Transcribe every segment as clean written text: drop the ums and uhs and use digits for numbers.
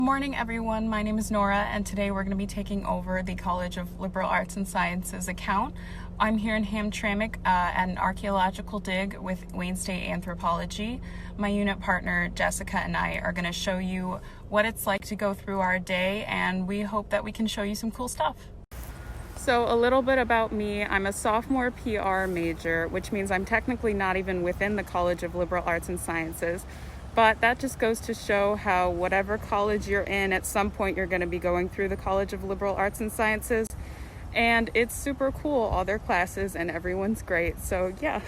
Good morning, everyone. My name is Nora, and today we're going to be taking over the College of Liberal Arts and Sciences account. I'm here in Hamtramck at an archaeological dig with Wayne State Anthropology. My unit partner, Jessica, and I are going to show you what it's like to go through our day, and we hope that we can show you some cool stuff. So a little bit about me. I'm a sophomore PR major, which means I'm technically not even within the College of Liberal Arts and Sciences. But that just goes to show how whatever college you're in, at some point you're going to be going through the College of Liberal Arts and Sciences. And it's super cool, all their classes, and everyone's great. So yeah.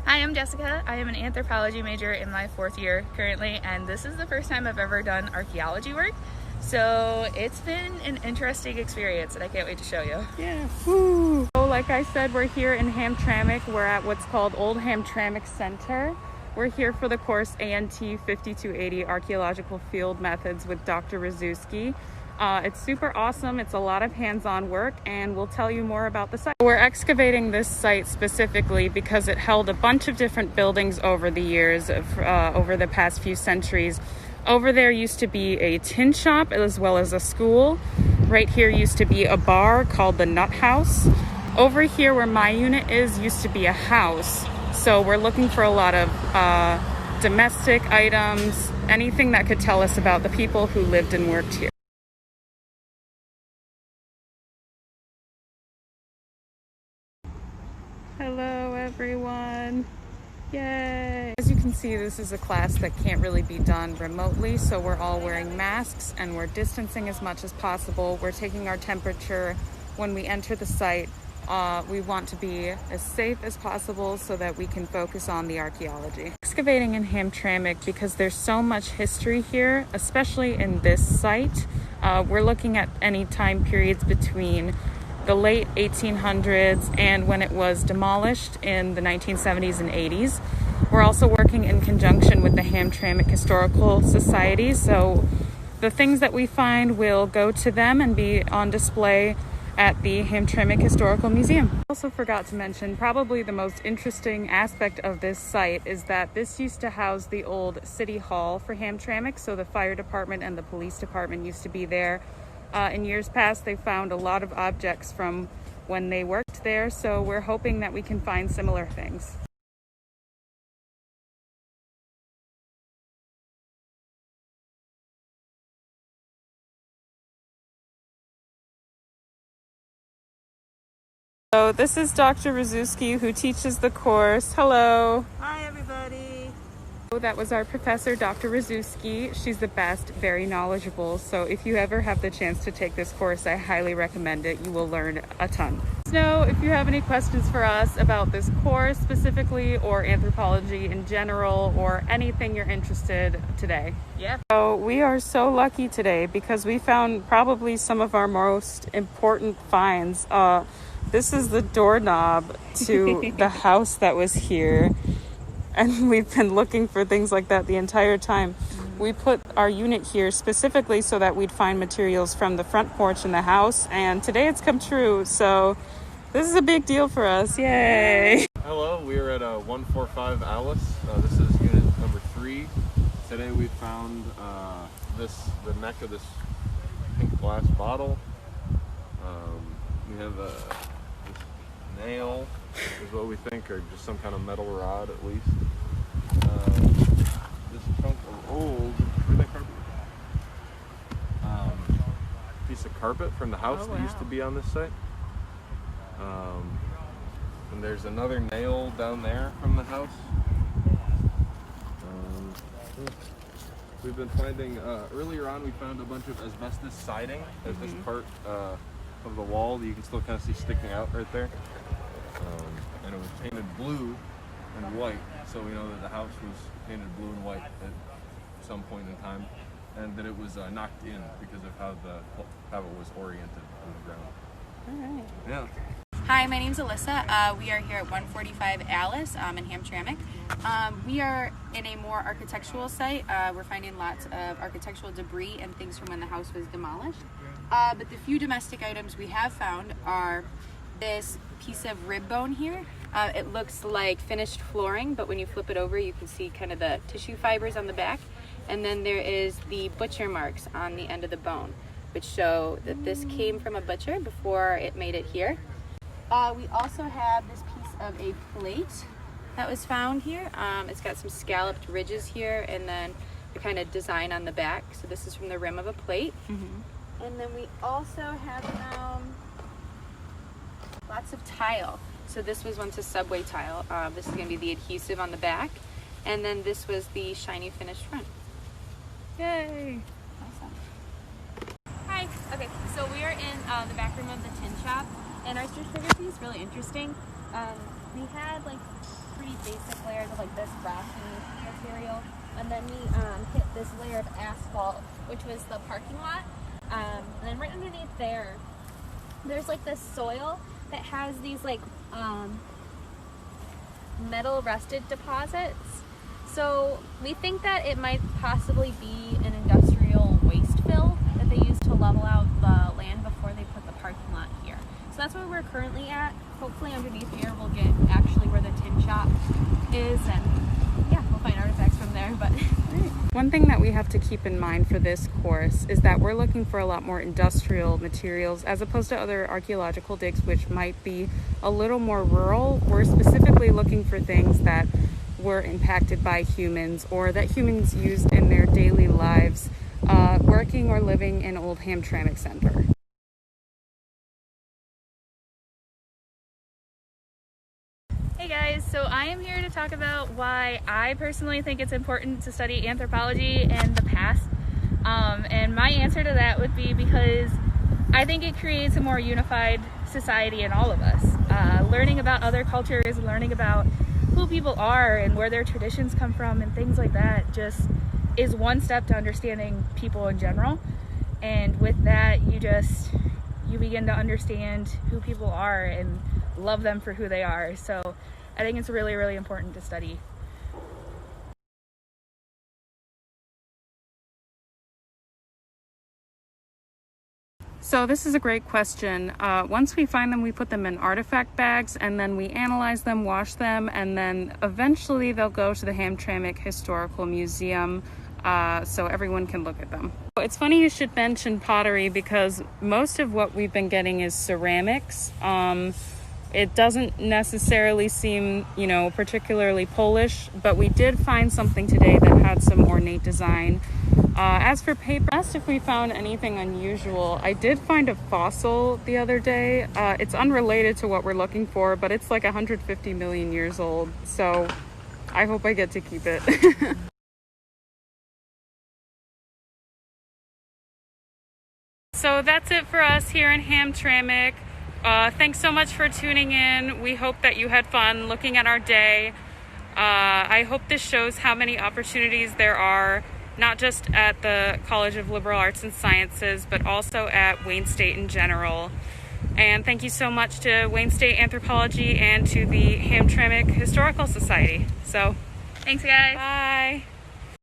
Hi, I'm Jessica. I am an anthropology major in my fourth year currently, and this is the first time I've ever done archaeology work. So it's been an interesting experience, and I can't wait to show you. Yeah. Woo. So like I said, we're here in Hamtramck. We're at what's called Old Hamtramck Center. We're here for the course ANT 5280 Archaeological Field Methods with Dr. Rzuski. It's super awesome. It's a lot of hands-on work, and we'll tell you more about the site. We're excavating this site specifically because it held a bunch of different buildings over the years, over the past few centuries. Over there used to be a tin shop as well as a school. Right here used to be a bar called the Nut House. Over here where my unit is used to be a house. So we're looking for a lot of domestic items, anything that could tell us about the people who lived and worked here. Hello, everyone. Yay! As you can see, this is a class that can't really be done remotely, so we're all wearing masks and we're distancing as much as possible. We're taking our temperature when we enter the site. We want to be as safe as possible so that we can focus on the archaeology. Excavating in Hamtramck because there's so much history here, especially in this site. We're looking at any time periods between the late 1800s and when it was demolished in the 1970s and 80s. We're also working in conjunction with the Hamtramck Historical Society, so the things that we find will go to them and be on display at the Hamtramck Historical Museum. I also forgot to mention, probably the most interesting aspect of this site is that this used to house the old city hall for Hamtramck, so the fire department and the police department used to be there. In years past, they found a lot of objects from when they worked there, so we're hoping that we can find similar things. So this is Dr. Rzuski, who teaches the course. Hello. Hi, everybody. That was our professor, Dr. Rzuski. She's the best, very knowledgeable. So if you ever have the chance to take this course, I highly recommend it. You will learn a ton. Let us know if you have any questions for us about this course specifically, or anthropology in general, or anything you're interested today. Yeah. So we are so lucky today because we found probably some of our most important finds. This is the doorknob to the house that was here. And we've been looking for things like that the entire time. We put our unit here specifically so that we'd find materials from the front porch in the house. And today it's come true. So this is a big deal for us. Yay. Hello, we're at 145 Alice. This is unit number 3. Today we found the neck of this pink glass bottle. We have this nail, is what we think, or just some kind of metal rod at least. This chunk of old piece of carpet from the house that used to be on this site. And there's another nail down there from the house. We've been finding, earlier on we found a bunch of asbestos siding at this part of the wall that you can still kind of see sticking out right there. And it was painted blue and white, so we know that the house was painted blue and white at some point in time, and that it was knocked in because of how it was oriented on the ground. All right. Yeah. Hi, my name's Alyssa. We are here at 145 Alice in Hamtramck. We are in a more architectural site. We're finding lots of architectural debris and things from when the house was demolished. But the few domestic items we have found are this piece of rib bone here. It looks like finished flooring, but when you flip it over, you can see kind of the tissue fibers on the back. And then there is the butcher marks on the end of the bone, which show that this came from a butcher before it made it here. We also have this piece of a plate that was found here. It's got some scalloped ridges here and then the kind of design on the back. So this is from the rim of a plate. And then we also have found lots of tile. So this was once a subway tile. This is going to be the adhesive on the back. And then this was the shiny finished front. Yay! Awesome. Hi. Okay, so we are in the back room of the tin shop, and our stratigraphy is really interesting. We had like pretty basic layers of like this rocky material, and then we hit this layer of asphalt, which was the parking lot. And then right underneath there's like this soil that has these like metal rusted deposits. So we think that it might possibly be an industrial waste fill that they used to level out the land before they put the parking lot here. So that's where we're currently at. Hopefully underneath here we'll get actually where the tin shop is, and yeah, we'll find artifacts from there. But One thing that we have to keep in mind for this course is that we're looking for a lot more industrial materials as opposed to other archaeological digs, which might be a little more rural. We're specifically looking for things that were impacted by humans or that humans used in their daily lives, working or living in Old Hamtramck Center. hey guys, so I am here to talk about why I personally think it's important to study anthropology and the past. And my answer to that would be because I think it creates a more unified society in all of us. Learning about other cultures, learning about who people are and where their traditions come from and things like that just is one step to understanding people in general. And with that, you begin to understand who people are and love them for who they are. So I think it's really, really important to study. So this is a great question. Once we find them, we put them in artifact bags and then we analyze them, wash them, and then eventually they'll go to the Hamtramck Historical Museum so everyone can look at them. It's funny you should mention pottery because most of what we've been getting is ceramics. It doesn't necessarily seem, particularly Polish, but we did find something today that had some ornate design. As for paper, I asked if we found anything unusual. I did find a fossil the other day. It's unrelated to what we're looking for, but it's like 150 million years old. So I hope I get to keep it. So that's it for us here in Hamtramck. Thanks so much for tuning in. We hope that you had fun looking at our day. I hope this shows how many opportunities there are, not just at the College of Liberal Arts and Sciences, but also at Wayne State in general. And thank you so much to Wayne State Anthropology and to the Hamtramck Historical Society. So, Thanks, guys. bye.